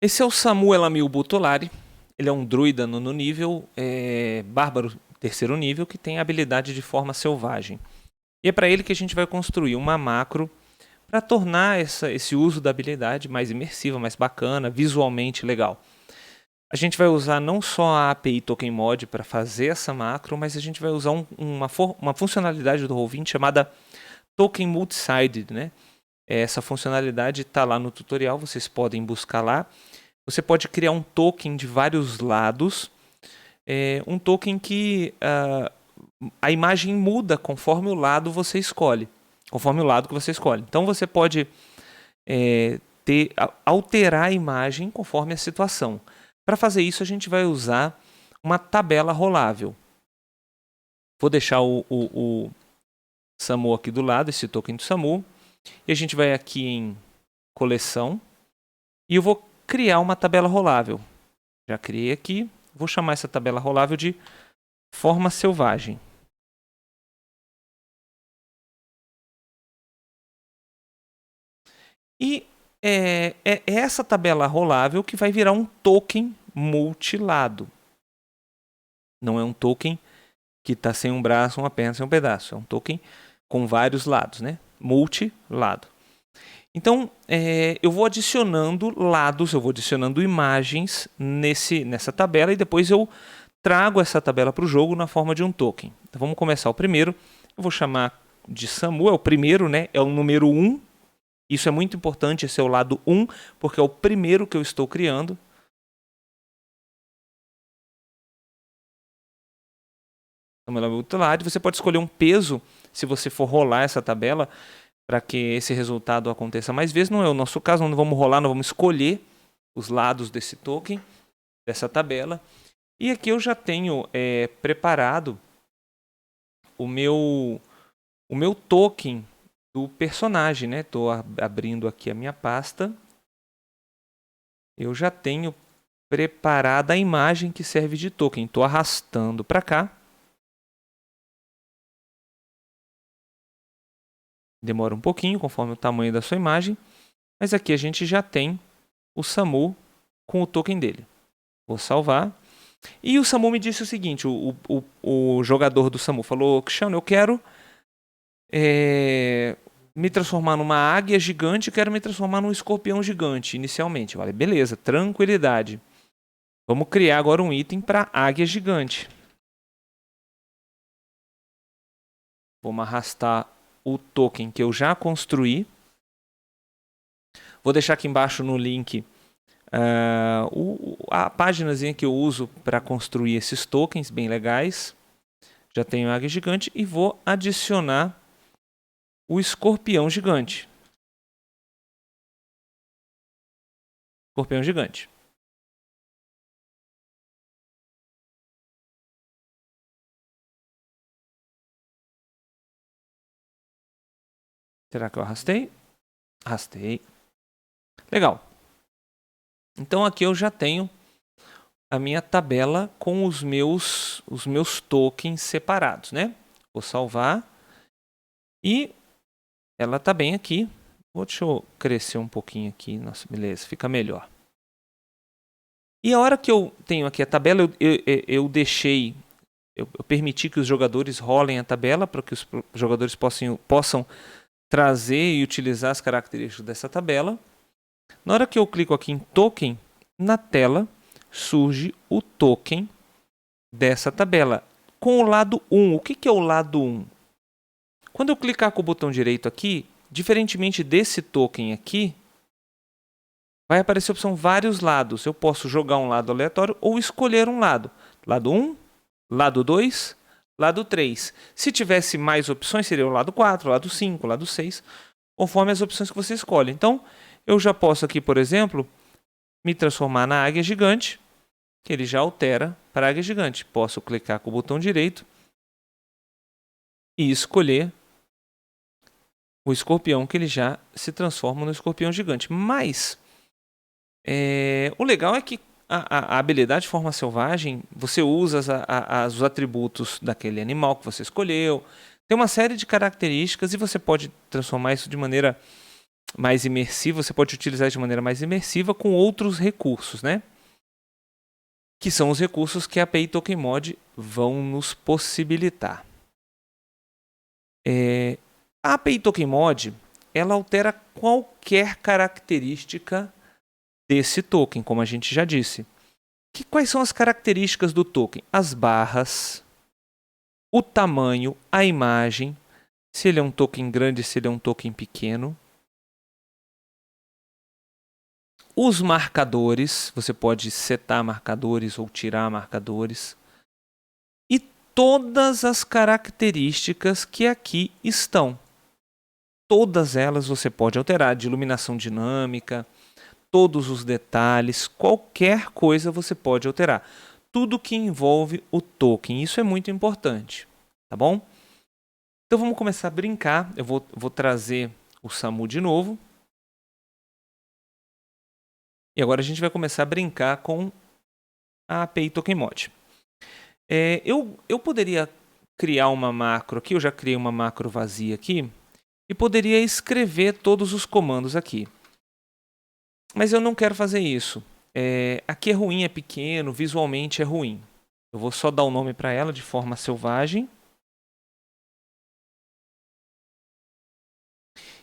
Esse é o Samu Elamil Butolari. Ele é um druida no nível bárbaro terceiro nível que tem a habilidade de forma selvagem. E é para ele que a gente vai construir uma macro para tornar esse uso da habilidade mais imersiva, mais bacana, visualmente legal. A gente vai usar não só a API Token Mod para fazer essa macro, mas a gente vai usar uma funcionalidade do Roll20 chamada Token Multisided, né? Essa funcionalidade está lá no tutorial, vocês podem buscar lá. Você pode criar um token de vários lados, um token que a imagem muda conforme o lado você escolhe, conforme o lado que você escolhe. Então você pode alterar a imagem conforme a situação. Para fazer isso a gente vai usar uma tabela rolável. Vou deixar o Samu aqui do lado, esse token do Samu. E a gente vai aqui em coleção. E eu vou criar uma tabela rolável. Já criei aqui. Vou chamar essa tabela rolável de forma selvagem. E é essa tabela rolável que vai virar um token multilado. Não é um token que está sem um braço, uma perna, sem um pedaço. É um token com vários lados, né? Multilado. Então, eu vou adicionando lados, eu vou adicionando imagens nessa tabela e depois eu trago essa tabela para o jogo na forma de um token. Então, vamos começar o primeiro. Eu vou chamar de Samu, é o primeiro, né? É o número 1. Isso é muito importante, esse é o lado 1, porque é o primeiro que eu estou criando. Você pode escolher um peso, se você for rolar essa tabela, para que esse resultado aconteça mais vezes. Não é o nosso caso, não vamos rolar, não vamos escolher os lados desse token, dessa tabela. E aqui eu já tenho preparado o meu token do personagem, né? Estou abrindo aqui a minha pasta. Eu já tenho preparada a imagem que serve de token. Estou arrastando para cá. Demora um pouquinho, conforme o tamanho da sua imagem. Mas aqui a gente já tem o Samu com o token dele. Vou salvar. E o Samu me disse o seguinte, o jogador do Samu falou: Cristiano, eu quero me transformar numa águia gigante e quero me transformar num escorpião gigante inicialmente. Eu falei, beleza, tranquilidade. Vamos criar agora um item para águia gigante. Vamos arrastar o token que eu já construí. Vou deixar aqui embaixo no link a páginazinha que eu uso para construir esses tokens bem legais. Já tenho a águia gigante e vou adicionar o escorpião gigante. Escorpião gigante. Será que eu arrastei? Arrastei. Legal. Então aqui eu já tenho a minha tabela com os meus tokens separados, né? Vou salvar. E ela está bem aqui. Deixa eu crescer um pouquinho aqui. Nossa, beleza, fica melhor. E a hora que eu tenho aqui a tabela, eu permiti que os jogadores rolem a tabela para que os jogadores possam trazer e utilizar as características dessa tabela. Na hora que eu clico aqui em token, na tela surge o token dessa tabela com o lado 1. O que é o lado 1? Quando eu clicar com o botão direito aqui, diferentemente desse token aqui, vai aparecer a opção vários lados. Eu posso jogar um lado aleatório ou escolher um lado. Lado 1, lado 2, lado 3. Se tivesse mais opções, seria o lado 4, lado 5, lado 6, conforme as opções que você escolhe. Então, eu já posso aqui, por exemplo, me transformar na águia gigante, que ele já altera para a águia gigante. Posso clicar com o botão direito e escolher o escorpião, que ele já se transforma no escorpião gigante. Mas o legal é que a habilidade de forma selvagem, você usa os atributos daquele animal que você escolheu. Tem uma série de características e você pode transformar isso de maneira mais imersiva, você pode utilizar de maneira mais imersiva com outros recursos, né? Que são os recursos que a API TokenMod vão nos possibilitar. A API TokenMod, ela altera qualquer característica desse token, como a gente já disse. Quais são as características do token? As barras, o tamanho, a imagem, se ele é um token grande, se ele é um token pequeno. Os marcadores, você pode setar marcadores ou tirar marcadores. E todas as características que aqui estão. Todas elas você pode alterar, de iluminação dinâmica, todos os detalhes, qualquer coisa você pode alterar. Tudo que envolve o token, isso é muito importante, tá bom? Então vamos começar a brincar, eu vou trazer o Samu de novo. E agora a gente vai começar a brincar com a API TokenMod. Eu poderia criar uma macro aqui, eu já criei uma macro vazia aqui, e poderia escrever todos os comandos aqui. Mas eu não quero fazer isso. Aqui é ruim, é pequeno, visualmente é ruim. Eu vou só dar o nome para ela de forma selvagem.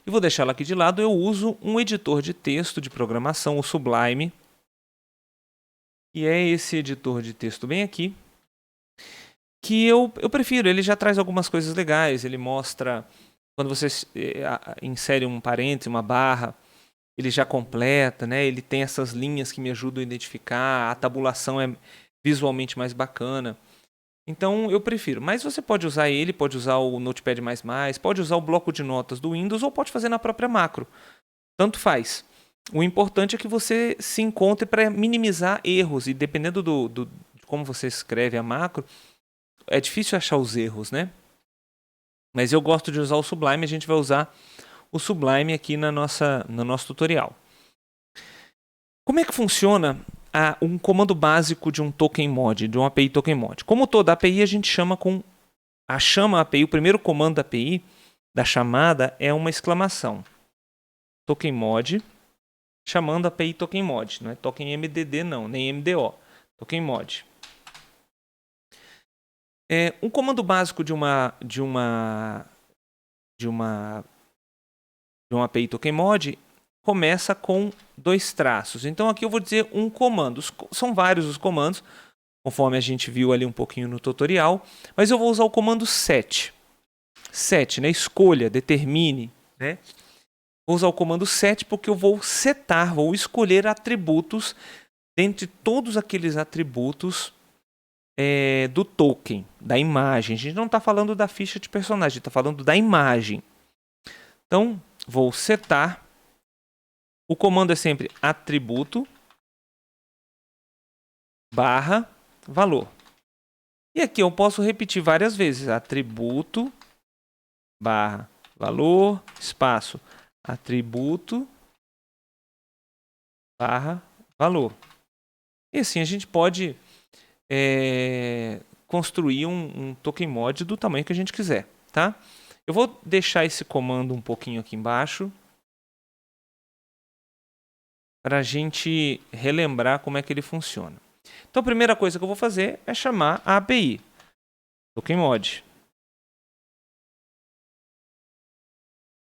E vou deixar ela aqui de lado. Eu uso um editor de texto de programação, o Sublime. E é esse editor de texto bem aqui. Que eu prefiro, ele já traz algumas coisas legais. Ele mostra, quando você insere um parênteses, uma barra, ele já completa, né? Ele tem essas linhas que me ajudam a identificar, a tabulação é visualmente mais bacana. Então eu prefiro, mas você pode usar ele, pode usar o Notepad++, pode usar o bloco de notas do Windows ou pode fazer na própria macro. Tanto faz. O importante é que você se encontre para minimizar erros e dependendo de como você escreve a macro, é difícil achar os erros, né? Mas eu gosto de usar o Sublime, a gente vai usar o Sublime aqui no nosso tutorial. Como é que funciona um comando básico de um TokenMod, de uma API TokenMod? Como toda API, a gente chama a API, o primeiro comando da API, da chamada, é uma exclamação. TokenMod, chamando a API TokenMod. Não é TokenMDD não, nem MDO. TokenMod. Um comando básico de uma API TokenMod começa com 2 traços. Então aqui eu vou dizer um comando. São vários os comandos, conforme a gente viu ali um pouquinho no tutorial, mas eu vou usar o comando set. Set, né? Escolha, determine, né? Vou usar o comando set porque eu vou setar, vou escolher atributos dentre todos aqueles atributos do token, da imagem. A gente não está falando da ficha de personagem, está falando da imagem. Então, vou setar. O comando é sempre atributo barra valor. E aqui eu posso repetir várias vezes. Atributo barra valor, espaço, atributo barra valor. E assim a gente pode construir um TokenMod do tamanho que a gente quiser, tá? Eu vou deixar esse comando um pouquinho aqui embaixo para a gente relembrar como é que ele funciona. Então a primeira coisa que eu vou fazer é chamar a API TokenMod.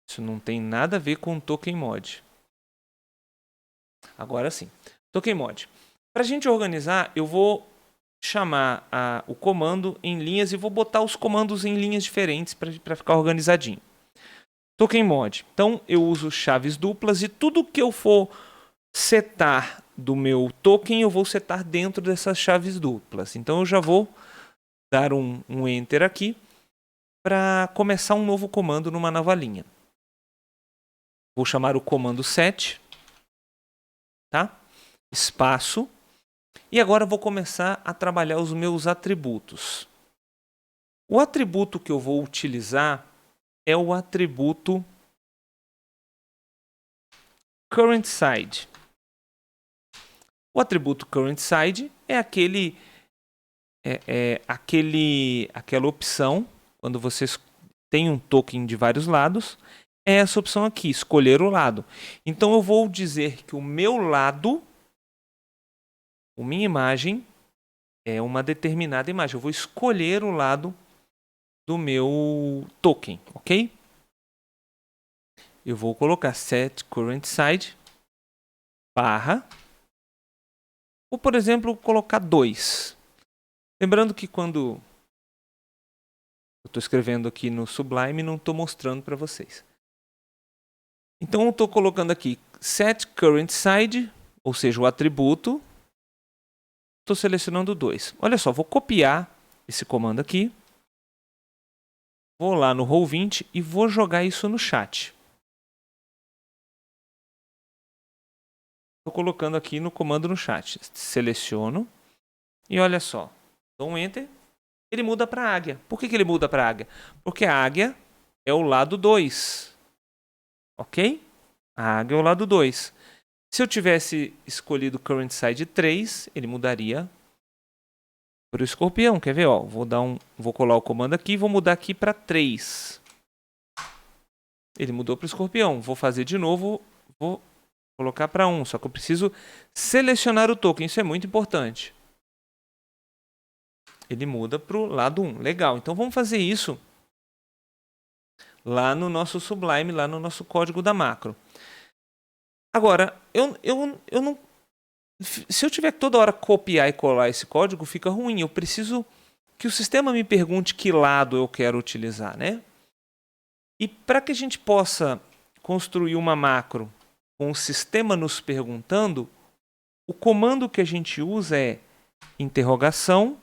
Isso não tem nada a ver com TokenMod. Agora sim. TokenMod. Para a gente organizar, eu vou chamar o comando em linhas e vou botar os comandos em linhas diferentes para ficar organizadinho. TokenMod. Então eu uso chaves duplas e tudo que eu for setar do meu token, eu vou setar dentro dessas chaves duplas. Então eu já vou dar um Enter aqui para começar um novo comando numa nova linha. Vou chamar o comando set, tá? Espaço. E agora eu vou começar a trabalhar os meus atributos. O atributo que eu vou utilizar é o atributo currentSide. O atributo currentSide é aquela opção quando vocês têm um token de vários lados é essa opção aqui, escolher o lado. Então eu vou dizer que o meu lado, a minha imagem, é uma determinada imagem. Eu vou escolher o lado do meu token, ok? Eu vou colocar set current side barra, ou por exemplo, colocar 2. Lembrando que quando eu estou escrevendo aqui no Sublime, não estou mostrando para vocês. Então eu estou colocando aqui set current side, ou seja, o atributo. Estou selecionando 2. Olha só, vou copiar esse comando aqui. Vou lá no Roll20 e vou jogar isso no chat. Estou colocando aqui no comando no chat. Seleciono. E olha só. Dou um Enter. Ele muda para águia. Por que ele muda para águia? Porque a águia é o lado 2. Ok? A águia é o lado 2. Se eu tivesse escolhido current side 3, ele mudaria para o escorpião. Quer ver? Ó, vou colar o comando aqui e vou mudar aqui para 3. Ele mudou para o escorpião. Vou fazer de novo. Vou colocar para 1. Só que eu preciso selecionar o token. Isso é muito importante. Ele muda para o lado 1. Legal. Então vamos fazer isso lá no nosso Sublime, lá no nosso código da macro. Agora, eu não... Se eu tiver que toda hora copiar e colar esse código, fica ruim. Eu preciso que o sistema me pergunte que lado eu quero utilizar, né? E para que a gente possa construir uma macro com o sistema nos perguntando, o comando que a gente usa é interrogação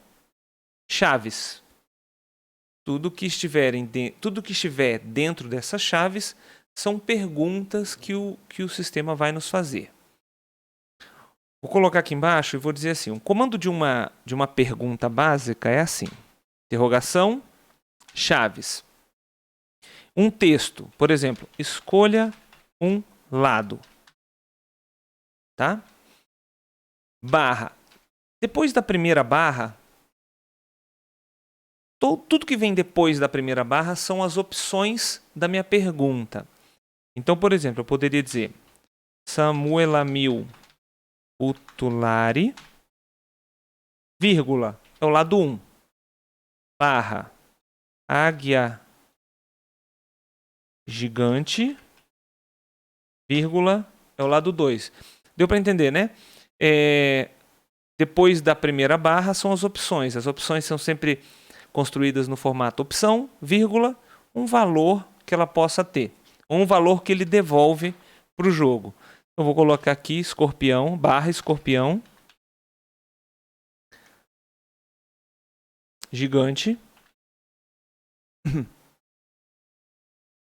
chaves. Tudo que estiver dentro dessas chaves são perguntas que o sistema vai nos fazer. Vou colocar aqui embaixo e vou dizer assim, o comando de uma pergunta básica é assim, interrogação chaves. Um texto, por exemplo, escolha um lado. Tá? Barra. Depois da primeira barra, tudo que vem depois da primeira barra são as opções da minha pergunta. Então, por exemplo, eu poderia dizer Samuelamil Utulari, vírgula, é o lado 1, barra, águia gigante, vírgula, é o lado 2. Deu para entender, né? Depois da primeira barra são as opções. As opções são sempre construídas no formato opção, vírgula, um valor que ela possa ter. Ou um valor que ele devolve para o jogo. Eu vou colocar aqui escorpião, barra escorpião, gigante,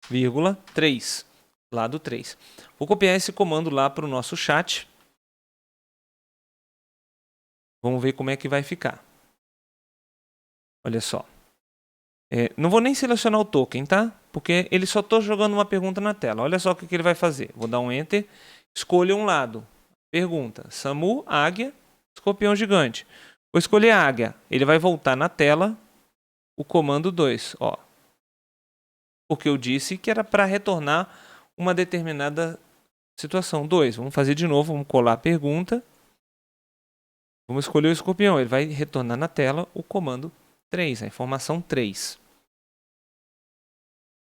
vírgula, 3, lado 3. Vou copiar esse comando lá para o nosso chat. Vamos ver como é que vai ficar. Olha só. Não vou nem selecionar o token, tá? Porque ele só está jogando uma pergunta na tela. Olha só o que ele vai fazer. Vou dar um Enter. Escolha um lado. Pergunta. Samu, águia, escorpião gigante. Vou escolher a águia. Ele vai voltar na tela o comando 2. Ó. Porque eu disse que era para retornar uma determinada situação. 2. Vamos fazer de novo. Vamos colar a pergunta. Vamos escolher o escorpião. Ele vai retornar na tela o comando 3, a informação 3.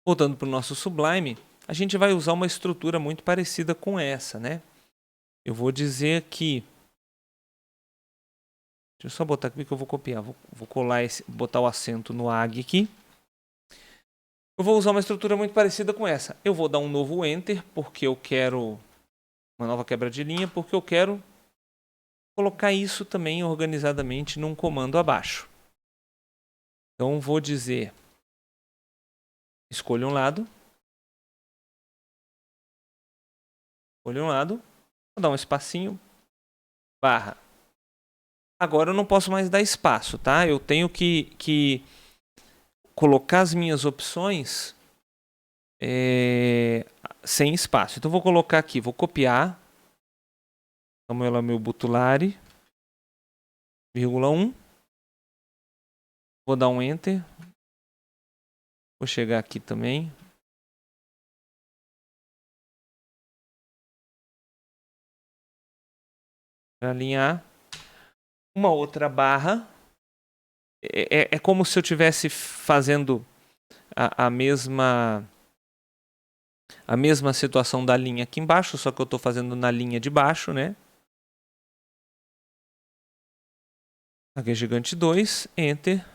Voltando para o nosso Sublime, a gente vai usar uma estrutura muito parecida com essa, né? Eu vou dizer aqui... Deixa eu só botar aqui que eu vou copiar. Vou colar botar o acento no AG aqui. Eu vou usar uma estrutura muito parecida com essa. Eu vou dar um novo Enter, porque eu quero... Uma nova quebra de linha, porque eu quero colocar isso também organizadamente num comando abaixo. Então, vou dizer... Escolha um lado. Escolha um lado. Vou dar um espacinho. Barra. Agora eu não posso mais dar espaço, tá? Eu tenho que colocar as minhas opções sem espaço. Então, eu vou colocar aqui, vou copiar. Samuelamil Butulari, vírgula 1. Vou dar um Enter. Vou chegar aqui também. Para alinhar. Uma outra barra. É como se eu estivesse fazendo a mesma situação da linha aqui embaixo, só que eu estou fazendo na linha de baixo, né? Águia gigante 2, enter,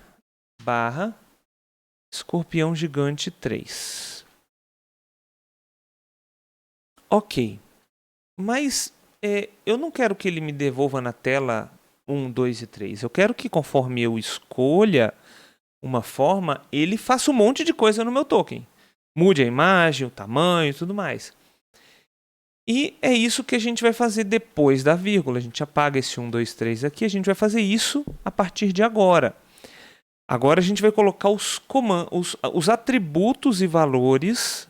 barra, escorpião gigante 3. Ok, mas eu não quero que ele me devolva na tela 1, 2 e 3. Eu quero que conforme eu escolha uma forma, ele faça um monte de coisa no meu token. Mude a imagem, o tamanho e tudo mais. E é isso que a gente vai fazer depois da vírgula. A gente apaga esse 1, 2, 3 aqui. A gente vai fazer isso a partir de agora. Agora a gente vai colocar os atributos e valores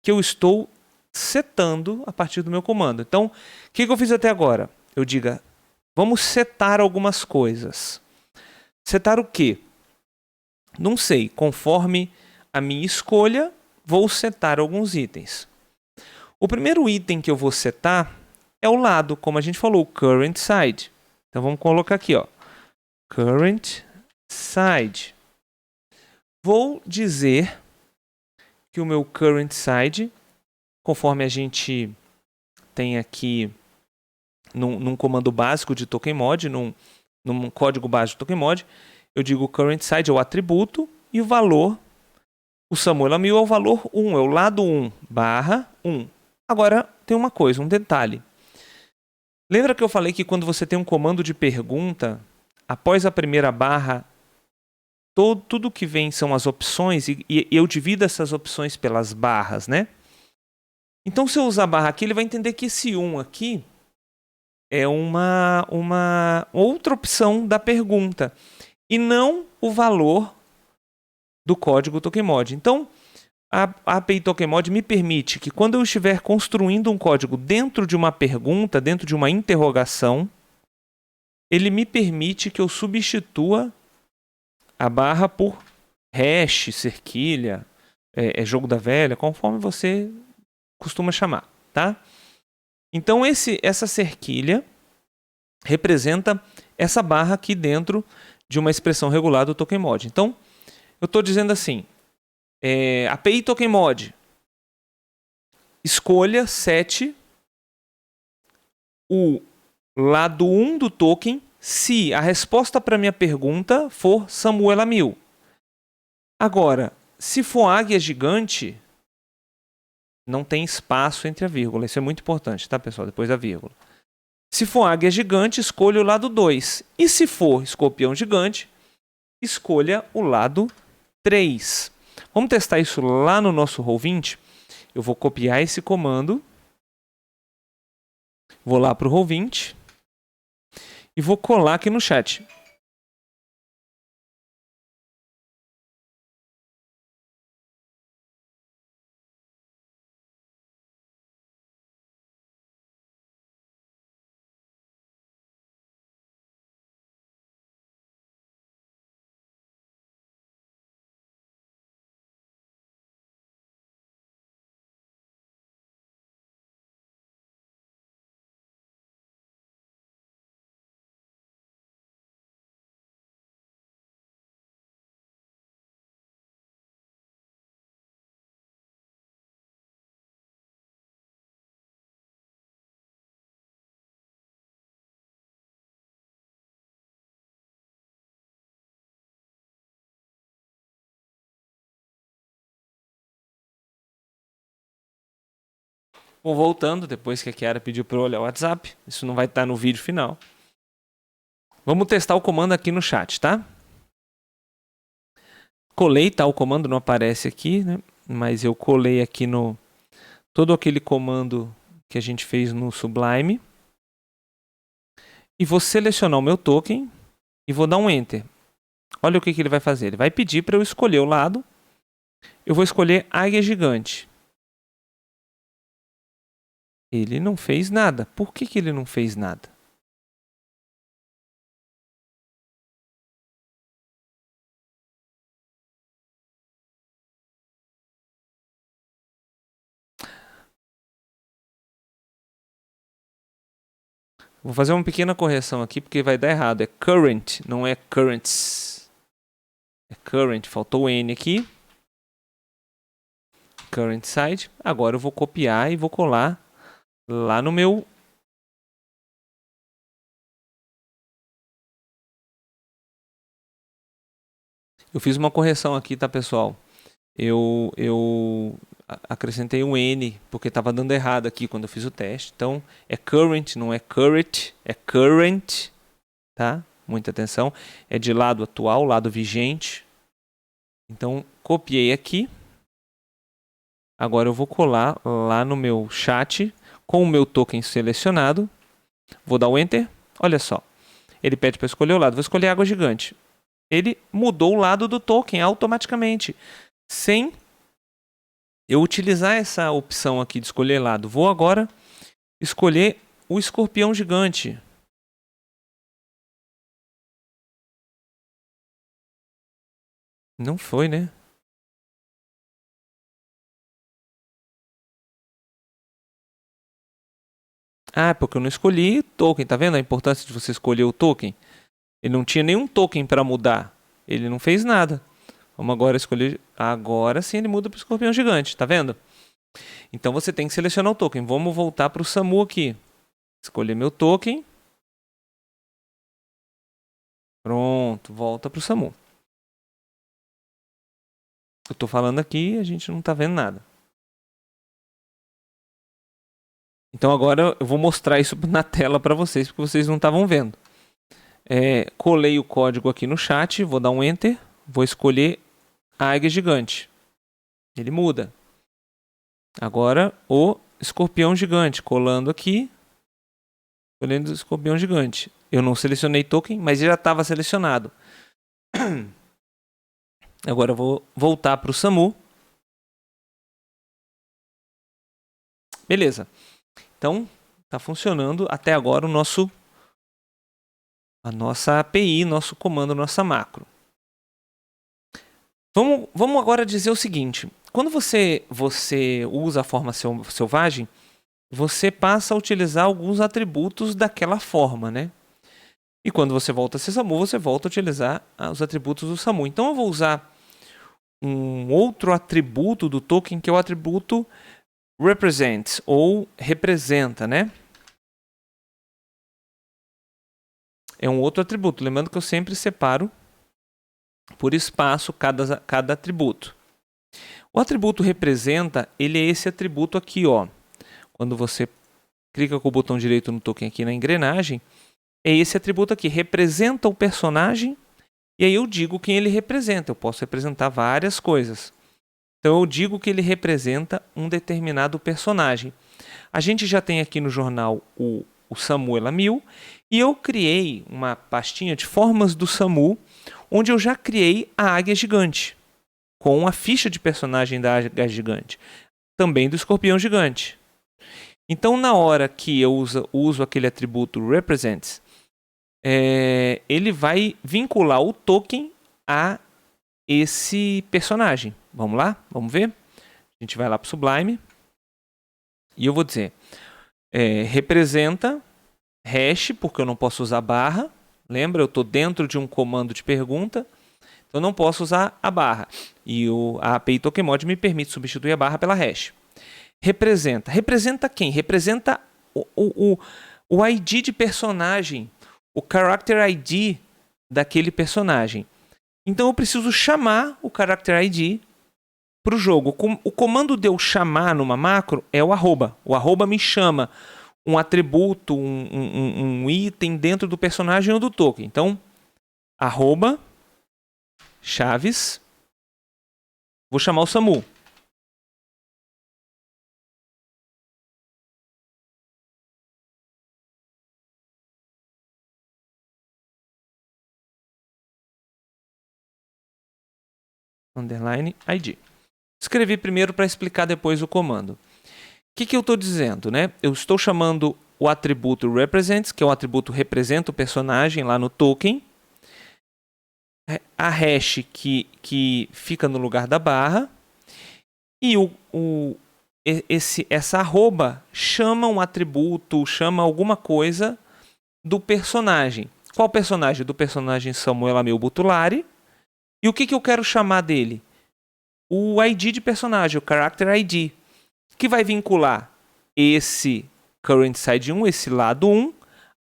que eu estou setando a partir do meu comando. Então, o que eu fiz até agora? Eu diga, vamos setar algumas coisas. Setar o quê? Não sei. Conforme a minha escolha, vou setar alguns itens. O primeiro item que eu vou setar é o lado, como a gente falou, o current side. Então vamos colocar aqui, ó, current side. Vou dizer que o meu current side, conforme a gente tem aqui num comando básico de TokenMod, num código básico de TokenMod, eu digo current side é o atributo e o valor, o Samuel Amiel é o valor 1, é o lado 1, barra 1. Agora tem uma coisa, um detalhe. Lembra que eu falei que quando você tem um comando de pergunta, após a primeira barra, tudo que vem são as opções e eu divido essas opções pelas barras, né? Então, se eu usar a barra aqui, ele vai entender que esse 1 aqui é uma outra opção da pergunta e não o valor do código TokenMod. Então, a API TokenMod me permite que quando eu estiver construindo um código dentro de uma pergunta, dentro de uma interrogação, ele me permite que eu substitua a barra por hash, cerquilha, jogo da velha, conforme você costuma chamar, tá? Então essa cerquilha representa essa barra aqui dentro de uma expressão regular do TokenMod. Então, eu estou dizendo assim, API TokenMod, escolha, sete, o lado 1 do token se a resposta para minha pergunta for Samuel Amiel. Agora, se for águia gigante, não tem espaço entre a vírgula. Isso é muito importante, tá, pessoal? Depois da vírgula. Se for águia gigante, escolha o lado 2. E se for escorpião gigante, escolha o lado 3. Vamos testar isso lá no nosso Roll20? Eu vou copiar esse comando. Vou lá para o Roll20. E vou colar aqui no chat. Vou voltando, depois que a Kiara pediu para eu olhar o WhatsApp. Isso não vai estar no vídeo final. Vamos testar o comando aqui no chat, tá? Colei, tá? O comando não aparece aqui, né? Mas eu colei aqui no todo aquele comando que a gente fez no Sublime. E vou selecionar o meu token e vou dar um Enter. Olha o que ele vai fazer. Ele vai pedir para eu escolher o lado. Eu vou escolher águia gigante. Ele não fez nada. Por que ele não fez nada? Vou fazer uma pequena correção aqui, porque vai dar errado. É current, não é currents. É current, faltou o N aqui. Current side. Agora eu vou copiar e vou colar lá no meu... Eu fiz uma correção aqui, tá, pessoal? Eu acrescentei um N, porque estava dando errado aqui quando eu fiz o teste. Então, é current, não é current, é current, tá? Muita atenção. É de lado atual, lado vigente. Então, copiei aqui. Agora eu vou colar lá no meu chat com o meu token selecionado. Vou dar o Enter. Olha só. Ele pede para escolher o lado. Vou escolher água gigante. Ele mudou o lado do token automaticamente, sem eu utilizar essa opção aqui de escolher lado. Vou agora escolher o escorpião gigante. Não foi, né? Ah, porque eu não escolhi token. Tá vendo a importância de você escolher o token? Ele não tinha nenhum token para mudar. Ele não fez nada. Vamos agora escolher. Agora sim ele muda para o escorpião gigante. Tá vendo? Então você tem que selecionar o token. Vamos voltar para o Samu aqui. Escolher meu token. Pronto, volta para o Samu. Eu estou falando aqui e a gente não está vendo nada. Então agora eu vou mostrar isso na tela para vocês, porque vocês não estavam vendo. Colei o código aqui no chat, vou dar um Enter, vou escolher a águia gigante. Ele muda. Agora o escorpião gigante, colando aqui, escolhendo o escorpião gigante. Eu não selecionei token, mas ele já estava selecionado. Agora eu vou voltar para o Samu. Beleza. Então, está funcionando até agora a nossa API, nosso comando, nossa macro. Vamos agora dizer o seguinte. Quando você usa a forma selvagem, você passa a utilizar alguns atributos daquela forma, né? E quando você volta a ser Samu, você volta a utilizar os atributos do Samu. Então eu vou usar um outro atributo do token, que é o atributo represents, ou representa, né? É um outro atributo. Lembrando que eu sempre separo por espaço cada atributo. O atributo representa, ele é esse atributo aqui, ó. Quando você clica com o botão direito no token aqui na engrenagem, é esse atributo aqui, representa o personagem, e aí eu digo quem ele representa. Eu posso representar várias coisas. Então eu digo que ele representa um determinado personagem. A gente já tem aqui no jornal o Samuela 1000, e eu criei uma pastinha de formas do Samu, onde eu já criei a águia gigante, com a ficha de personagem da águia gigante, também do escorpião gigante. Então, na hora que eu uso aquele atributo represents, ele vai vincular o token a esse personagem. Vamos lá? Vamos ver? A gente vai lá para o Sublime. E eu vou dizer, representa hash, porque eu não posso usar barra. Lembra? Eu estou dentro de um comando de pergunta. Então, eu não posso usar a barra. E a API TokenMod me permite substituir a barra pela hash. Representa. Representa quem? Representa o ID de personagem. O Character ID daquele personagem. Então eu preciso chamar o Character ID para o jogo. O comando de eu chamar numa macro é o arroba. O arroba me chama um atributo, um item dentro do personagem ou do token. Então, arroba, chaves, vou chamar o Samu. Underline ID. Escrevi primeiro para explicar depois o comando. O que eu estou dizendo, né? Eu estou chamando o atributo represents, que é o atributo representa o personagem lá no token. A hash que fica no lugar da barra. E essa arroba chama um atributo, chama alguma coisa do personagem. Qual personagem? Do personagem Samuel Amil Butulari. E o que eu quero chamar dele? O ID de personagem, o Character ID, que vai vincular esse Current Side 1, esse lado 1,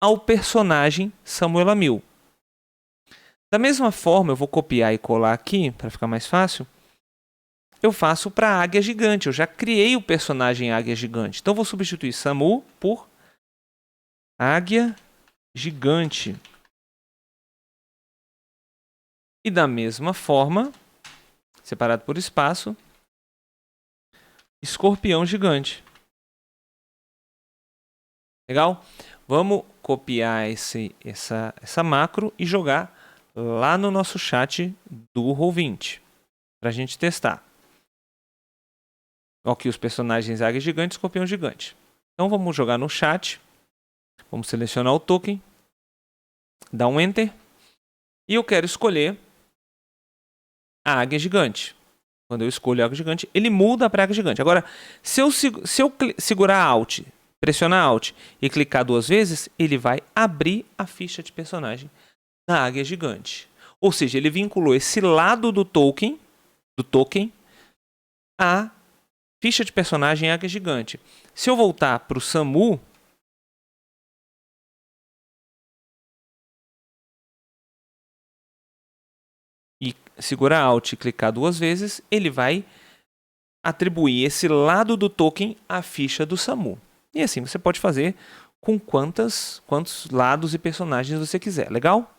ao personagem Samuel Amil. Da mesma forma, eu vou copiar e colar aqui, para ficar mais fácil. Eu faço para a Águia Gigante. Eu já criei o personagem Águia Gigante. Então, eu vou substituir Samu por Águia Gigante. E da mesma forma, separado por espaço, Escorpião Gigante. Legal? Vamos copiar essa macro e jogar lá no nosso chat do Roll20 para a gente testar. Aqui os personagens Águia Gigante e Escorpião Gigante. Então vamos jogar no chat. Vamos selecionar o token. Dar um Enter. E eu quero escolher a Águia Gigante. Quando eu escolho a Águia Gigante, ele muda para a Águia Gigante. Agora, se eu segurar Alt, pressionar Alt e clicar 2 vezes, ele vai abrir a ficha de personagem da Águia Gigante. Ou seja, ele vinculou esse lado do token à ficha de personagem Águia Gigante. Se eu voltar para o Samu, e segurar Alt e clicar 2 vezes, ele vai atribuir esse lado do token à ficha do Samu. E assim você pode fazer com quantos lados e personagens você quiser. Legal?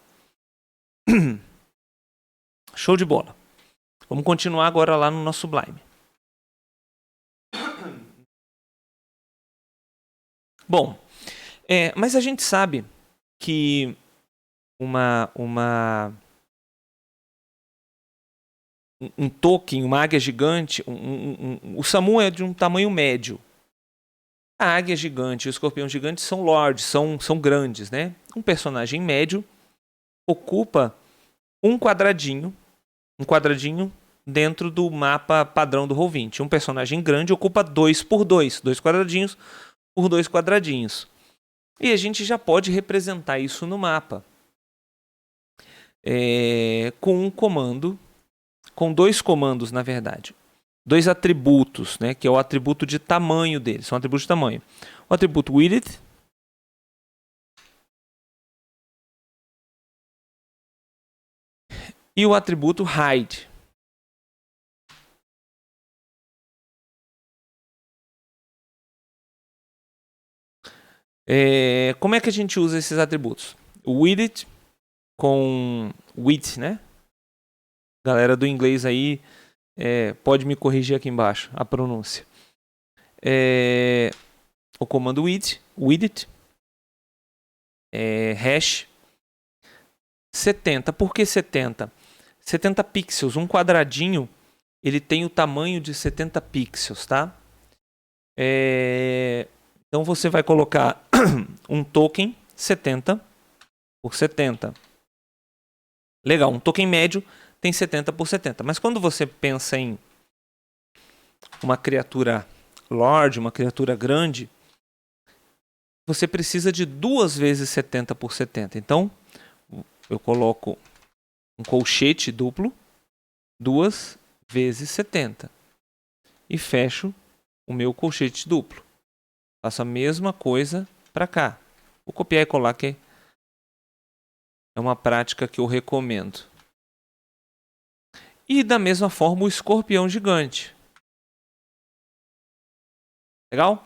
Show de bola. Vamos continuar agora lá no nosso Sublime. Bom, mas a gente sabe que um token, uma águia gigante, o Samu é de um tamanho médio. A águia gigante e o escorpião gigante são lords, são grandes, né? Um personagem médio ocupa um quadradinho dentro do mapa padrão do Roll20. Um personagem grande ocupa 2 por 2 quadradinhos por 2 quadradinhos. E a gente já pode representar isso no mapa com um comando, com 2 comandos, na verdade. 2 atributos, né, que é o atributo de tamanho deles. São atributos de tamanho. O atributo width e o atributo height. Como é que a gente usa esses atributos? O width com width, né? Galera do inglês aí pode me corrigir aqui embaixo a pronúncia. O comando width hash 70. Por que 70? 70 pixels. Um quadradinho ele tem o tamanho de 70 pixels, tá? Então você vai colocar um token 70 por 70. Legal, um token médio tem 70 por 70. Mas quando você pensa em uma criatura Lord, uma criatura grande, você precisa de 2 vezes 70 por 70. Então, eu coloco um colchete duplo, 2 vezes 70. E fecho o meu colchete duplo. Faço a mesma coisa para cá. Vou copiar e colar, que é uma prática que eu recomendo. E da mesma forma o escorpião gigante. Legal?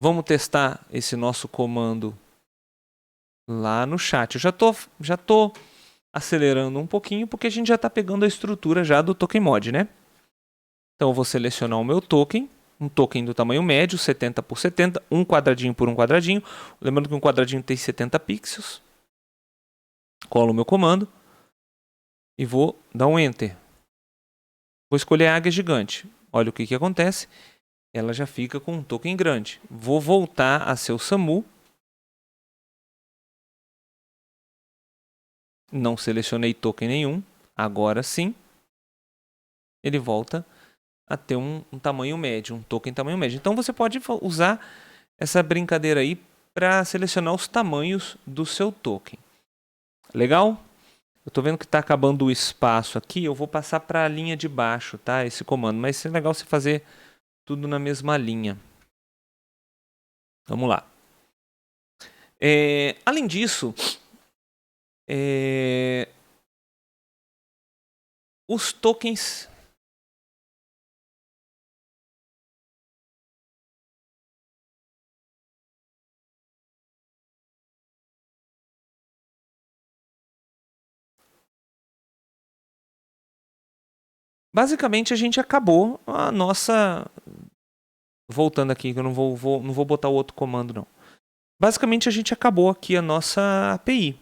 Vamos testar esse nosso comando lá no chat. Eu já tô acelerando um pouquinho porque a gente já está pegando a estrutura já do token mod, né? Então eu vou selecionar o meu token, um token do tamanho médio, 70 por 70, um quadradinho por um quadradinho. Lembrando que um quadradinho tem 70 pixels. Colo o meu comando e vou dar um Enter. Vou escolher a águia gigante. Olha o que acontece. Ela já fica com um token grande. Vou voltar a ser o Samu. Não selecionei token nenhum. Agora sim. Ele volta a ter um tamanho médio, um token tamanho médio. Então você pode usar essa brincadeira aí para selecionar os tamanhos do seu token. Legal? Eu estou vendo que está acabando o espaço aqui, eu vou passar para a linha de baixo, tá? Esse comando, mas é legal você fazer tudo na mesma linha. Vamos lá. Além disso, os tokens... Basicamente, a gente acabou a nossa... Voltando aqui, que eu não vou botar o outro comando, não. Basicamente, a gente acabou aqui a nossa API.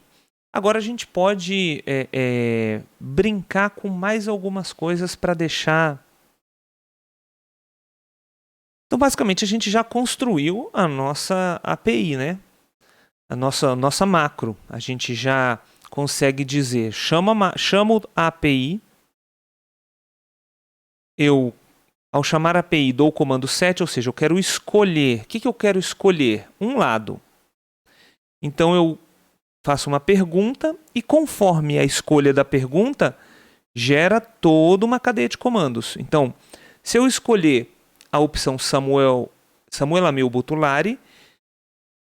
Agora, a gente pode brincar com mais algumas coisas para deixar... Então, basicamente, a gente já construiu a nossa API, né? A nossa macro. A gente já consegue dizer, chamo a API... Ao chamar a API, dou o comando set, ou seja, eu quero escolher. O que eu quero escolher? Um lado. Então, eu faço uma pergunta e, conforme a escolha da pergunta, gera toda uma cadeia de comandos. Então, se eu escolher a opção Samuel Amil Butulari,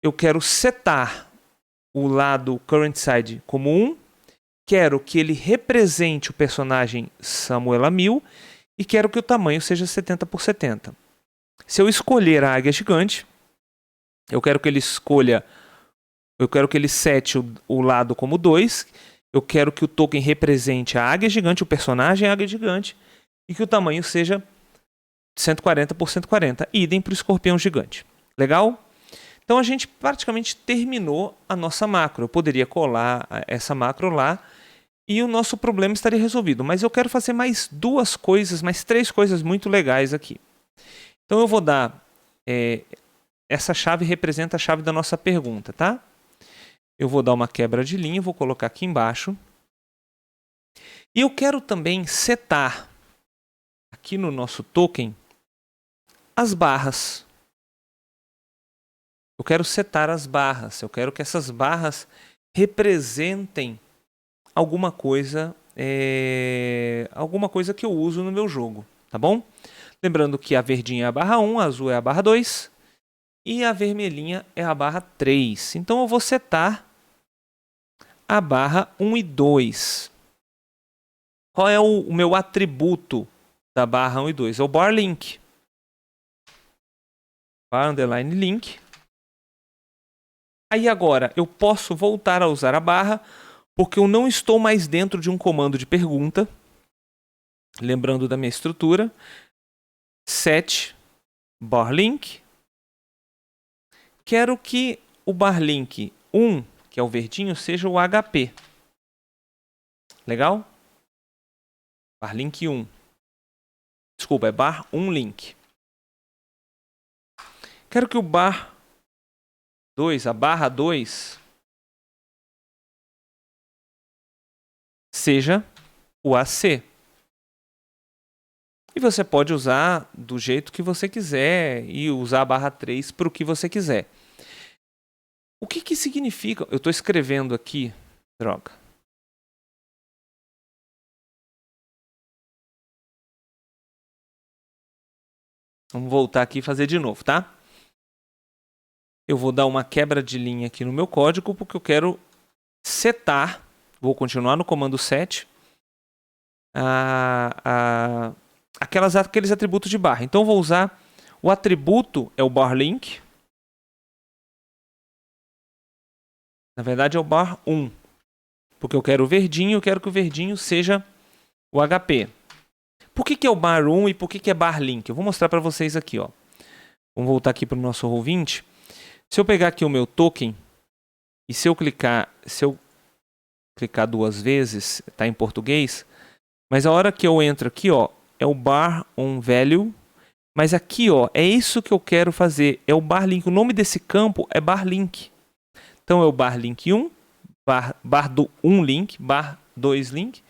eu quero setar o lado current side como 1, quero que ele represente o personagem Samuel Amil, e quero que o tamanho seja 70 por 70. Se eu escolher a águia gigante, eu quero que ele sete o lado como 2, eu quero que o token represente a águia gigante, o personagem águia gigante, e que o tamanho seja 140 por 140. Idem para o escorpião gigante. Legal? Então a gente praticamente terminou a nossa macro. Eu poderia colar essa macro lá, e o nosso problema estaria resolvido. Mas eu quero fazer mais mais 3 coisas muito legais aqui. Então eu vou dar... essa chave representa a chave da nossa pergunta, tá? Eu vou dar uma quebra de linha, vou colocar aqui embaixo. E eu quero também setar aqui no nosso token as barras. Eu quero setar as barras. Eu quero que essas barras representem alguma coisa que eu uso no meu jogo, tá bom? Lembrando que a verdinha é a barra 1, a azul é a barra 2 e a vermelhinha é a barra 3. Então eu vou setar a barra 1 e 2. Qual é o meu atributo da barra 1 e 2? É o bar link. Bar underline link. Aí agora eu posso voltar a usar a barra, porque eu não estou mais dentro de um comando de pergunta. Lembrando da minha estrutura. Set bar link. Quero que o bar link 1, que é o verdinho, seja o HP. Legal? Bar link 1. Desculpa, é bar 1 link. Quero que o bar 2, a barra 2, seja o AC. E você pode usar do jeito que você quiser e usar a barra 3 para o que você quiser. O que significa? Eu estou escrevendo aqui. Droga. Vamos voltar aqui e fazer de novo, tá? Eu vou dar uma quebra de linha aqui no meu código porque eu quero setar. Vou continuar no comando set. Aqueles atributos de barra. Então, eu vou usar o atributo, é o bar link. Na verdade, é o bar 1. Porque eu quero o verdinho, eu quero que o verdinho seja o HP. Por que é o bar 1 e por que é bar link? Eu vou mostrar para vocês aqui, ó. Vamos voltar aqui para o nosso Roll20. Se eu pegar aqui o meu token e se eu clicar 2 vezes, está em português, mas a hora que eu entro aqui, ó, é o bar on value, mas aqui, ó, é isso que eu quero fazer, é o bar link. O nome desse campo é bar link. Então é o bar link 1, bar do 1 link, bar 2 link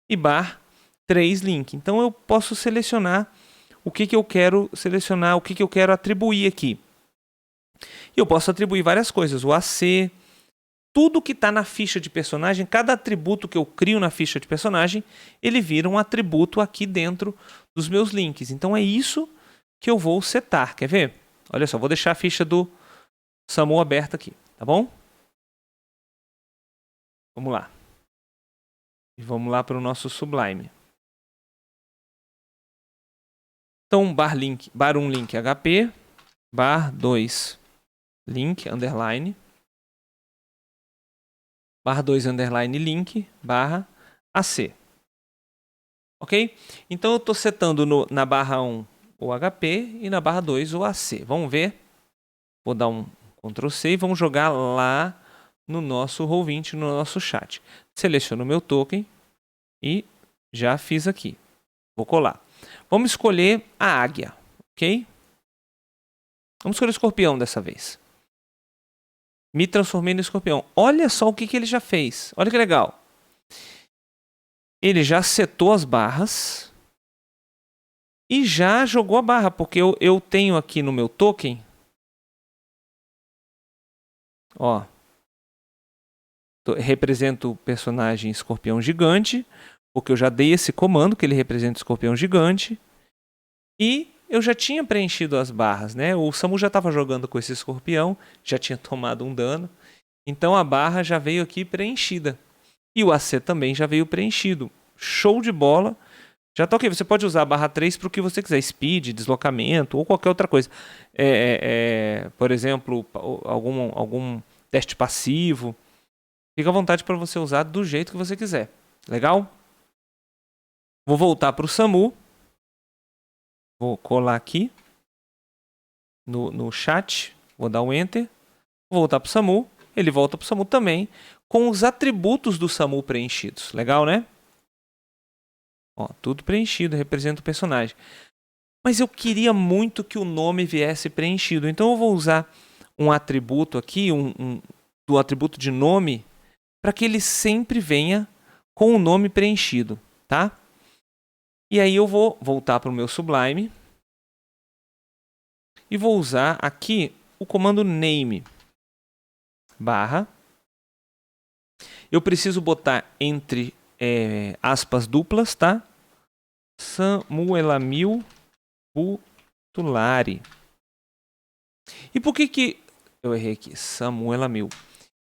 e bar 3 link. Então eu posso selecionar o que eu quero selecionar, o que eu quero atribuir aqui. E eu posso atribuir várias coisas, o AC, tudo que está na ficha de personagem, cada atributo que eu crio na ficha de personagem, ele vira um atributo aqui dentro dos meus links. Então é isso que eu vou setar. Quer ver? Olha só, vou deixar a ficha do Samu aberta aqui, tá bom? Vamos lá. E vamos lá para o nosso Sublime. Então, bar1 link HP, bar2 link underline, bar2 underline link barra AC. Ok? Então eu estou setando na barra 1 o HP e na barra 2 o AC. Vamos ver. Vou dar um Ctrl C e vamos jogar lá no nosso Roll20, no nosso chat. Seleciono o meu token e já fiz aqui. Vou colar. Vamos escolher a águia, ok? Vamos escolher o escorpião dessa vez. Me transformei no escorpião. Olha só o que ele já fez. Olha que legal. Ele já setou as barras e já jogou a barra, porque eu tenho aqui no meu token, ó, represento o personagem escorpião gigante, porque eu já dei esse comando que ele representa o escorpião gigante, e eu já tinha preenchido as barras, né? O Samu já estava jogando com esse escorpião, já tinha tomado um dano, então a barra já veio aqui preenchida. E o AC também já veio preenchido. Show de bola. Já tá ok. Você pode usar a barra 3 para o que você quiser. Speed, deslocamento ou qualquer outra coisa. Por exemplo, algum teste passivo. Fica à vontade para você usar do jeito que você quiser. Legal? Vou voltar para o Samu. Vou colar aqui no chat. Vou dar um Enter. Vou voltar para o Samu. Ele volta para o Samu também, com os atributos do Samu preenchidos. Legal, né? Ó, tudo preenchido, representa o personagem. Mas eu queria muito que o nome viesse preenchido. Então eu vou usar um atributo aqui, do atributo de nome, para que ele sempre venha com o nome preenchido, tá? E aí eu vou voltar para o meu Sublime e vou usar aqui o comando name barra. Eu preciso botar entre aspas duplas, tá? Samuelamil Butulari. E por que eu errei aqui? Samuelamil.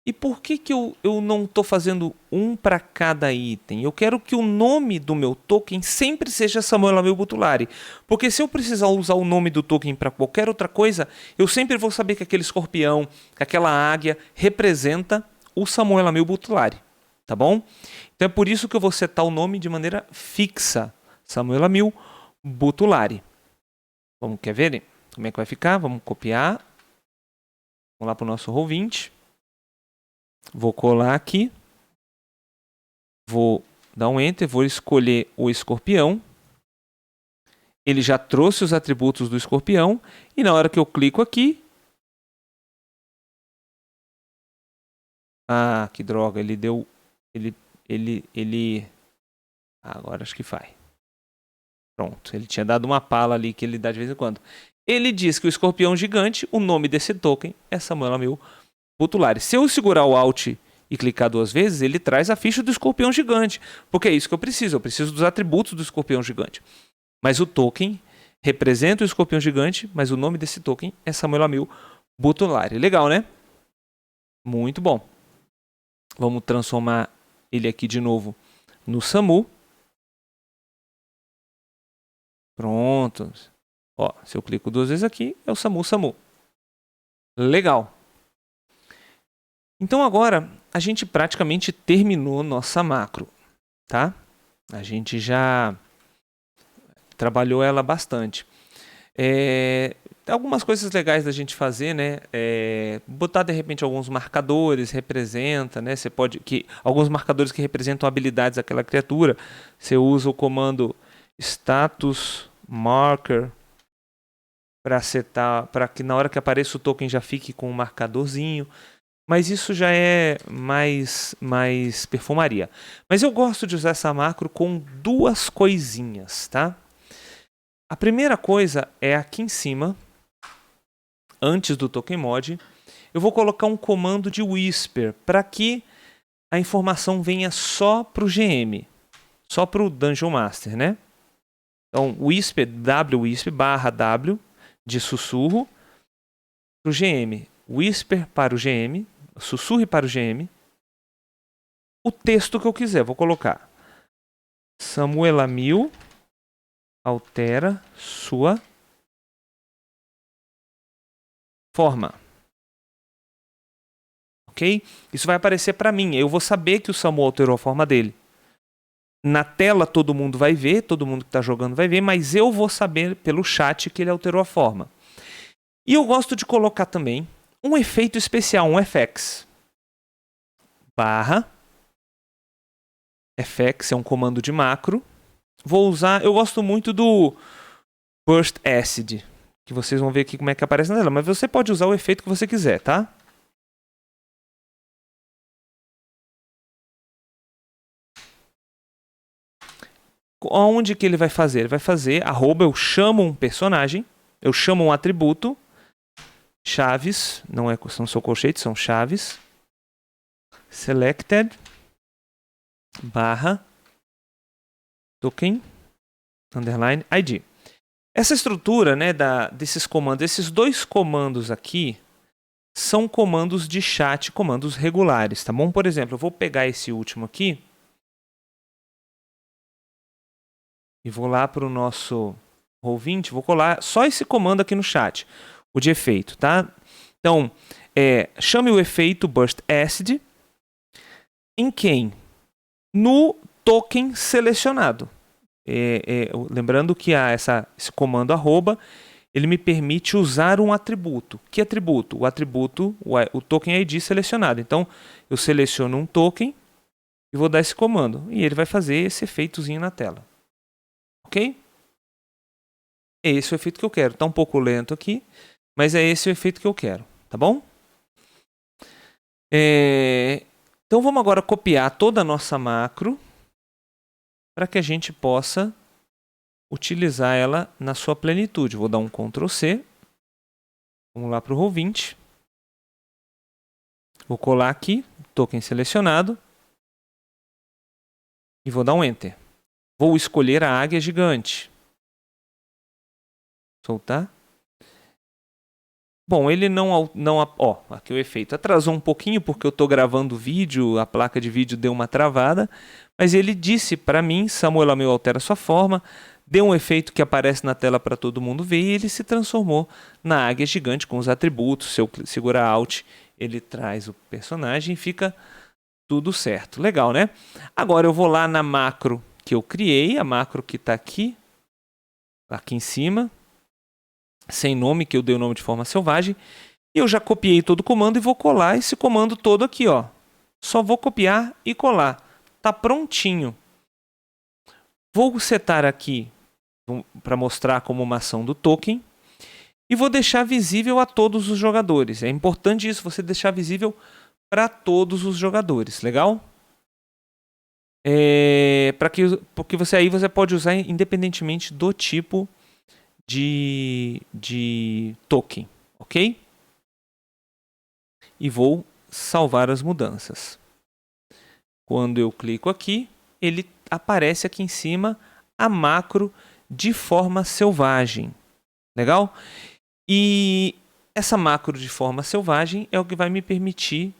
E por que eu não estou fazendo um para cada item? Eu quero que o nome do meu token sempre seja Samuelamil Butulari. Porque se eu precisar usar o nome do token para qualquer outra coisa, eu sempre vou saber que aquele escorpião, que aquela águia representa o Samuelamil Butulari. Tá bom? Então é por isso que eu vou setar o nome de maneira fixa. Samuelamil Butulari. Quer ver como é que vai ficar? Vamos copiar. Vamos lá para o nosso Roll20. Vou colar aqui. Vou dar um Enter. Vou escolher o escorpião. Ele já trouxe os atributos do escorpião. E na hora que eu clico aqui... Ah, que droga. Ele deu... Agora acho que vai. Pronto. Ele tinha dado uma pala ali que ele dá de vez em quando. Ele diz que o escorpião gigante, o nome desse token é Samuelamil Butulari. Se eu segurar o Alt e clicar 2 vezes, ele traz a ficha do escorpião gigante. Porque é isso que eu preciso. Eu preciso dos atributos do escorpião gigante. Mas o token representa o escorpião gigante, mas o nome desse token é Samuelamil Butulari. Legal, né? Muito bom. Vamos transformar ele aqui de novo no Samu. Pronto. Ó, se eu clico 2 vezes aqui, é o Samu. Legal. Então agora a gente praticamente terminou nossa macro, tá? A gente já trabalhou ela bastante. Algumas coisas legais da gente fazer, né? Botar de repente alguns marcadores, representa, né? Você pode alguns marcadores que representam habilidades daquela criatura. Você usa o comando status marker para setar, para que na hora que apareça o token já fique com um marcadorzinho. Mas isso já é mais perfumaria. Mas eu gosto de usar essa macro com 2 coisinhas, tá? A primeira coisa é aqui em cima, antes do token mod, eu vou colocar um comando de whisper para que a informação venha só para o GM, só para o Dungeon Master, né? Então, whisper, whisper, /w, de sussurro, para o GM. Whisper para o GM, sussurre para o GM. O texto que eu quiser, vou colocar. Samuel Amil altera sua forma. Ok? Isso vai aparecer para mim. Eu vou saber que o Samuel alterou a forma dele. Na tela todo mundo vai ver, todo mundo que está jogando vai ver, mas eu vou saber pelo chat que ele alterou a forma. E eu gosto de colocar também um efeito especial, um FX. FX é um comando de macro. Vou usar, eu gosto muito do Burst Acid, que vocês vão ver aqui como é que aparece na tela, mas você pode usar o efeito que você quiser, tá? Onde que ele vai fazer? Ele vai fazer, eu chamo um personagem, eu chamo um atributo, chaves, não são colchetes, são chaves, selected, token, underline, ID. Essa estrutura, né, desses comandos, esses dois comandos aqui, são comandos de chat, comandos regulares, tá bom? Por exemplo, eu vou pegar esse último aqui, e vou lá para o nosso Roll20, vou colar só esse comando aqui no chat, o de efeito, tá? Então, chame o efeito Burst Acid em quem? No token selecionado. Lembrando que esse comando ele me permite usar um atributo. Que atributo? O atributo, o token ID selecionado. Então, eu seleciono um token e vou dar esse comando. E ele vai fazer esse efeitozinho na tela. Ok? É esse o efeito que eu quero. Está um pouco lento aqui, mas é esse o efeito que eu quero. Tá bom? Então vamos agora copiar toda a nossa macro para que a gente possa utilizar ela na sua plenitude. Vou dar um Ctrl C. Vamos lá para o Roll20. Vou colar aqui, token selecionado. E vou dar um Enter. Vou escolher a águia gigante. Soltar. Bom, ele aqui o efeito atrasou um pouquinho porque eu estou gravando o vídeo, a placa de vídeo deu uma travada, mas ele disse para mim, Samuel Amil altera sua forma, deu um efeito que aparece na tela para todo mundo ver e ele se transformou na águia gigante com os atributos. Se eu segurar Alt, ele traz o personagem e fica tudo certo. Legal, né? Agora eu vou lá na macro que eu criei, a macro que está aqui em cima, sem nome, que eu dei o nome de forma selvagem. E eu já copiei todo o comando e vou colar esse comando todo aqui, ó. Só vou copiar e colar. Tá prontinho. Vou setar aqui para mostrar como uma ação do token. E vou deixar visível a todos os jogadores. É importante isso, você deixar visível para todos os jogadores. Legal? Porque você pode usar independentemente do tipo de token, ok? E vou salvar as mudanças. Quando eu clico aqui, ele aparece aqui em cima a macro de forma selvagem. Legal? E essa macro de forma selvagem é o que vai me permitir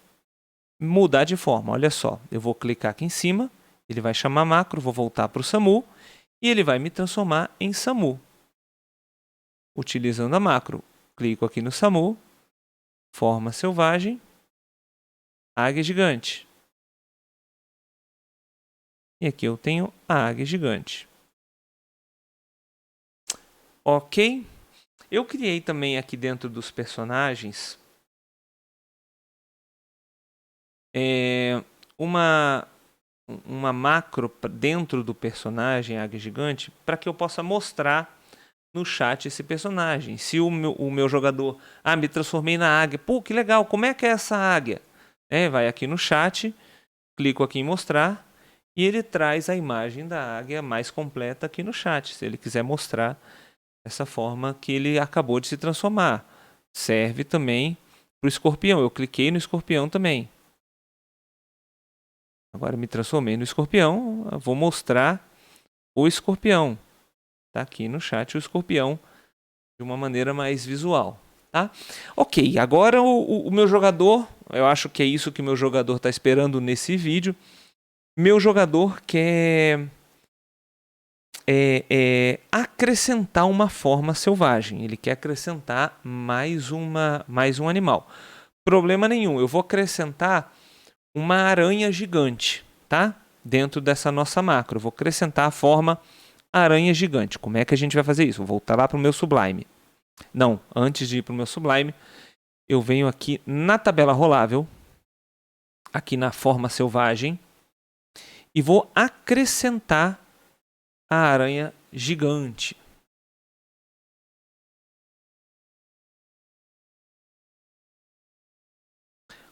mudar de forma. Olha só, eu vou clicar aqui em cima, ele vai chamar macro, vou voltar para o Samu e ele vai me transformar em Samu. Utilizando a macro, clico aqui no Samu, forma selvagem, águia gigante. E aqui eu tenho a águia gigante. Ok? Eu criei também aqui dentro dos personagens uma macro dentro do personagem águia gigante para que eu possa mostrar no chat esse personagem. Se o meu jogador, me transformei na águia. Pô, que legal, como é que é essa águia? Vai aqui no chat, clico aqui em mostrar e ele traz a imagem da águia mais completa aqui no chat, se ele quiser mostrar essa forma que ele acabou de se transformar. serve também para o escorpião. Eu cliquei no escorpião também. Agora me transformei no escorpião. Eu vou mostrar o escorpião. Está aqui no chat o escorpião de uma maneira mais visual. Tá? Ok, agora o meu jogador, eu acho que é isso que o meu jogador está esperando nesse vídeo. Meu jogador quer acrescentar uma forma selvagem. Ele quer acrescentar mais um animal. Problema nenhum, eu vou acrescentar uma aranha gigante, tá? Dentro dessa nossa macro. Eu vou acrescentar a forma aranha gigante. Como é que a gente vai fazer isso? Vou voltar lá para o meu Sublime. Não, antes de ir para o meu Sublime, eu venho aqui na tabela rolável, aqui na forma selvagem, e vou acrescentar a aranha gigante.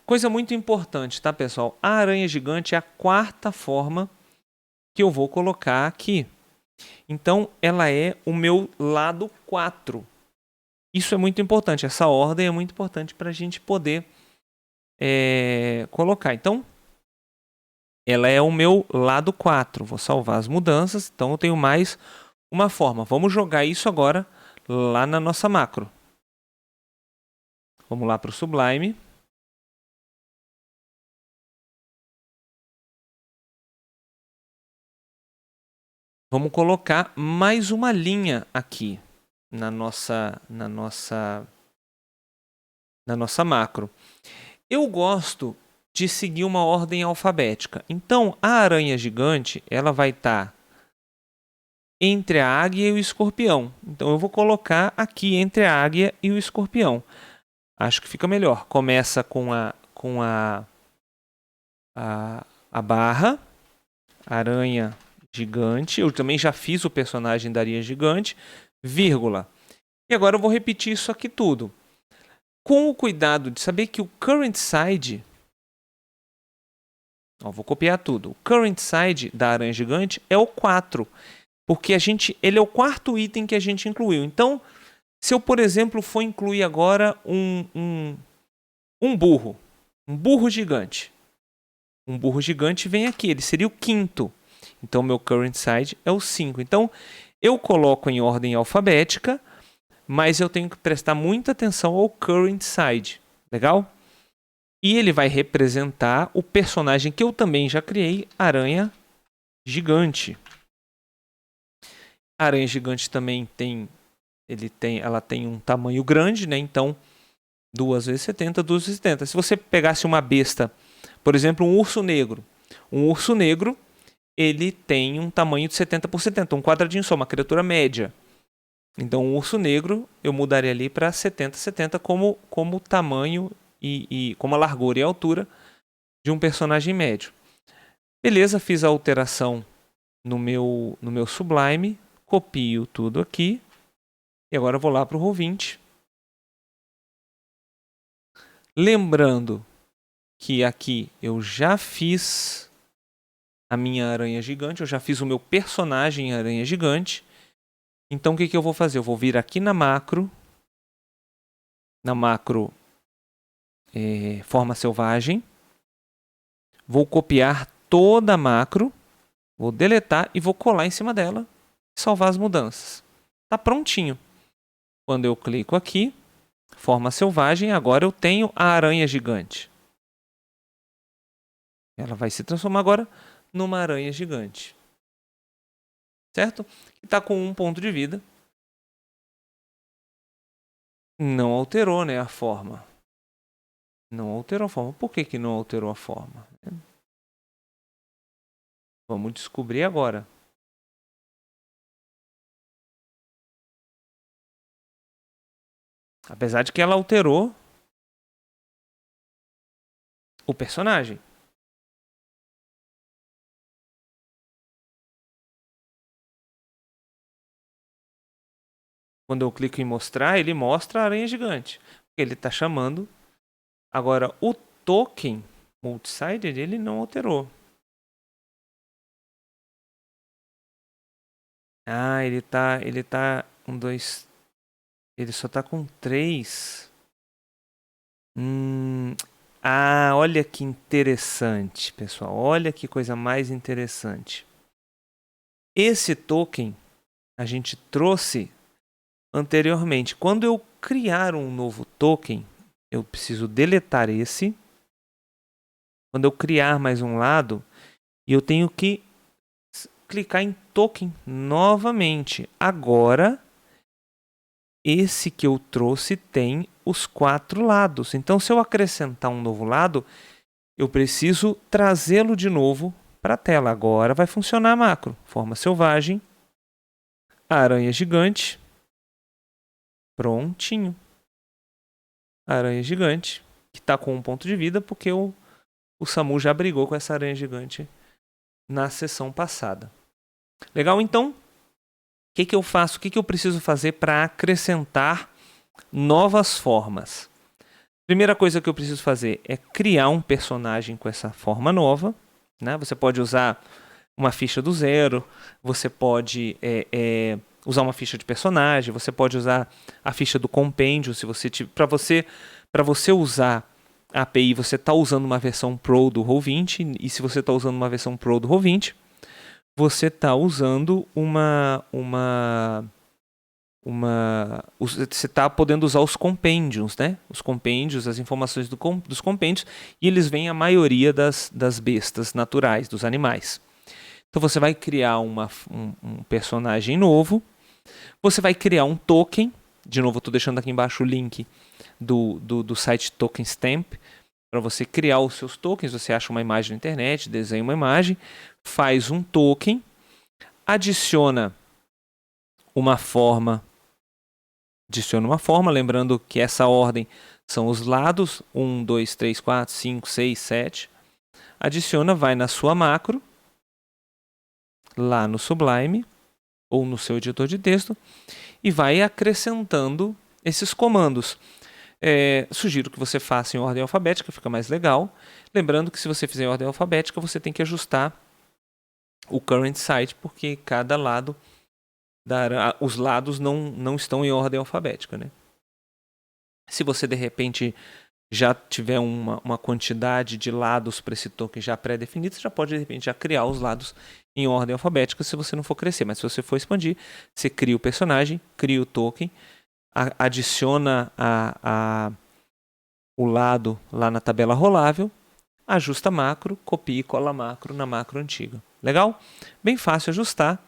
Coisa muito importante, tá, pessoal? A aranha gigante é a quarta forma que eu vou colocar aqui. Então, ela é o meu lado 4. Isso é muito importante. Essa ordem é muito importante para a gente poder colocar. Então, ela é o meu lado 4. Vou salvar as mudanças. Então, eu tenho mais uma forma. Vamos jogar isso agora lá na nossa macro. Vamos lá para o Sublime. Vamos colocar mais uma linha aqui na nossa macro. Eu gosto de seguir uma ordem alfabética. Então, a aranha gigante, ela vai estar entre a águia e o escorpião. Então, eu vou colocar aqui entre a águia e o escorpião. Acho que fica melhor. Começa com a barra, aranha gigante. Eu também já fiz o personagem da aranha gigante, vírgula. E agora eu vou repetir isso aqui tudo. Com o cuidado de saber que o current side... vou copiar tudo. O current side da aranha gigante é o 4. Porque ele é o quarto item que a gente incluiu. Então, se eu, por exemplo, for incluir agora um burro. Um burro gigante. Um burro gigante vem aqui. Ele seria o quinto. Então, meu current side é o 5. Então, eu coloco em ordem alfabética, mas eu tenho que prestar muita atenção ao current side. Legal? E ele vai representar o personagem que eu também já criei, Aranha Gigante. A aranha gigante também ela tem um tamanho grande, né? Então, 2 vezes 70, 2 vezes 70. Se você pegasse uma besta, por exemplo, um urso negro. Um urso negro, ele tem um tamanho de 70 por 70, um quadradinho só, uma criatura média. Então, um urso negro, eu mudaria ali para 70, 70 como tamanho e como a largura e a altura de um personagem médio. Beleza, fiz a alteração no meu Sublime, copio tudo aqui e agora eu vou lá para o Roll20. Lembrando que aqui eu já fiz a minha aranha gigante, eu já fiz o meu personagem aranha gigante. Então o que eu vou fazer? Eu vou vir aqui na macro forma selvagem, vou copiar toda a macro, vou deletar e vou colar em cima dela e salvar as mudanças. Tá prontinho. Quando eu clico aqui, forma selvagem, agora eu tenho a aranha gigante. Ela vai se transformar agora numa aranha gigante. Certo? Que está com 1 ponto de vida. Não alterou, né, a forma. Não alterou a forma. Por que não alterou a forma? Vamos descobrir agora. Apesar de que ela alterou o personagem. Quando eu clico em mostrar, ele mostra a aranha gigante. Ele está chamando. Agora, o token multisided, ele não alterou. Ah, ele tá 1, 2... Ele só tá com 3. Olha que interessante, pessoal. Olha que coisa mais interessante. Esse token a gente trouxe anteriormente. Quando eu criar um novo token, eu preciso deletar esse. Quando eu criar mais um lado, eu tenho que clicar em token novamente. Agora, esse que eu trouxe tem os 4 lados. Então, se eu acrescentar um novo lado, eu preciso trazê-lo de novo para a tela. Agora vai funcionar a macro. Forma selvagem, aranha gigante, prontinho. Aranha gigante, que está com 1 ponto de vida, porque o Samu já brigou com essa aranha gigante na sessão passada. Legal? Então, o que eu faço? O que eu preciso fazer para acrescentar novas formas? Primeira coisa que eu preciso fazer é criar um personagem com essa forma nova. Né? Você pode usar uma ficha do zero, você pode usar uma ficha de personagem, você pode usar a ficha do compêndio, se você para você usar a API, você está usando uma versão Pro do Roll20, e se você está usando uma versão Pro do Roll20, você está usando você está podendo usar os compêndios, né? Os compêndios, as informações dos compêndios, e eles vêm a maioria das bestas naturais, dos animais. Então você vai criar um personagem novo, você vai criar um token, de novo eu estou deixando aqui embaixo o link do site Tokenstamp, para você criar os seus tokens. Você acha uma imagem na internet, desenha uma imagem, faz um token, adiciona uma forma, lembrando que essa ordem são os lados, 1, 2, 3, 4, 5, 6, 7. Adiciona, vai na sua macro, lá no Sublime, ou no seu editor de texto, e vai acrescentando esses comandos. Sugiro que você faça em ordem alfabética, fica mais legal. Lembrando que se você fizer em ordem alfabética, você tem que ajustar o current site, porque cada lado, os lados não estão em ordem alfabética. Né? Se você de repente já tiver uma quantidade de lados para esse token já pré-definido, você já pode de repente já criar os lados em ordem alfabética se você não for crescer. Mas se você for expandir, você cria o personagem, cria o token, adiciona o lado lá na tabela rolável, ajusta macro, copia e cola macro na macro antiga. Legal? Bem fácil ajustar.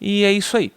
E é isso aí.